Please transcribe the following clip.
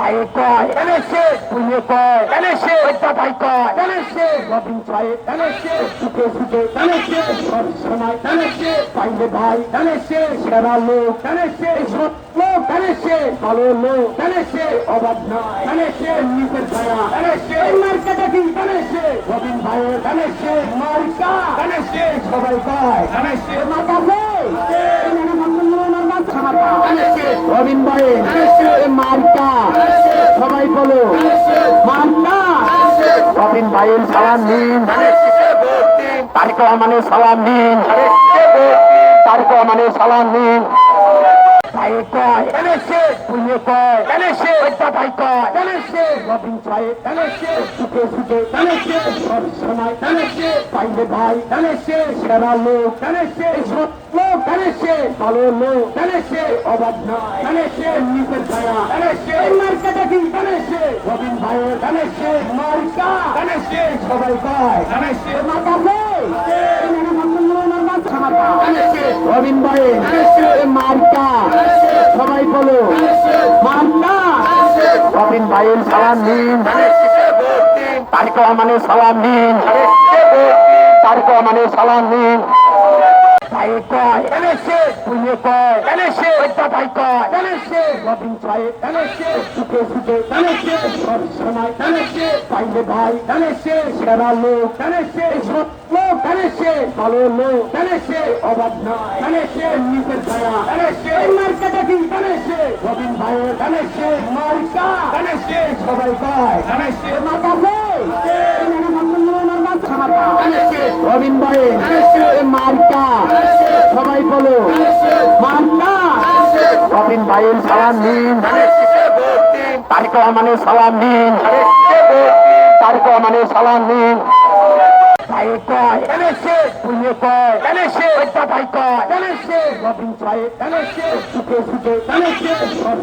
ভাই কয় এনেছে পুলিয়ে কয় এনেছে ওইটা ভাই কয় এনেছে রবিন সাহেব এনেছে সুখে সুখে এনেছে সব সময় এনেছে পাইলে ভাই এনেছে সেরা লোক এনেছে সৎ লোক এনেছে ভালো লোক এনেছে অভাব নয় এনেছে নিজের ছায়া এনেছে মার্কেটে কি এনেছে রবিন ভাইয়ের এনেছে মার্কা এনেছে সবাই কয় এনেছে মার্কাছে রবিন ভাইয়ের মার্কা সবাই বলো মার্কা রবিন ভাইয়ের সালাম নিন তারেক রহমানের সালাম নিন তারেক রহমানের সালাম নিন ভাই কয় এনেছে পুলিয়ে কয় এনেছে ওইটা ভাই কয় এনেছে রবিন সাহেব এনেছে সুখে সুখে এনেছে সব সময় এনেছে পাইলে ভাই এনেছে সেরা লোক এনেছে সৎ লোক এনেছে ভালো লোক এনেছে অভাব নয় এনেছে নিজের ছায়া এনেছে মার্কেটে কি এনেছে রবিন ভাইয়ের এনেছে মার্কা এনেছে সবাই কয় এনেছে মার্কাছে রবিন ভাইয়ের মার্কা সবাই বলো মার্কা রবিন ভাইয়ের সালাম নিন তারেক রহমানের সালাম নিন তারেক রহমানের সালাম নিন ভাই কয় এনেছে পুলিয়ে কয় এনেছে ওইটা ভাই কয় এনেছে রবিন সাহেব এনেছে সুখে সুখে এনেছে সব সময় এনেছে পাইলে ভাই এনেছে সেরা লোক এনেছে সৎ লোক এনেছে ভালো লোক এনেছে অভাব নয় এনেছে নিজের ছায়া এনেছে মার্কেটে কি এনেছে রবিন ভাইয়ের এনেছে মার্কা এনেছে সবাই কয় এনেছে মার্কাছে রবিন ভাইয়ের মার্কা সবাই বলো মার্কা রবিন ভাইয়ের সালাম নিন তারেক রহমানের সালাম নিন তারেক রহমানের সালাম নিন ভাই কয় এনেছে পুলিয়ে কয় এনেছে ওইটা ভাই কয় এনেছে রবিন সাহেব এনেছে সুখে সুখে এনেছে সব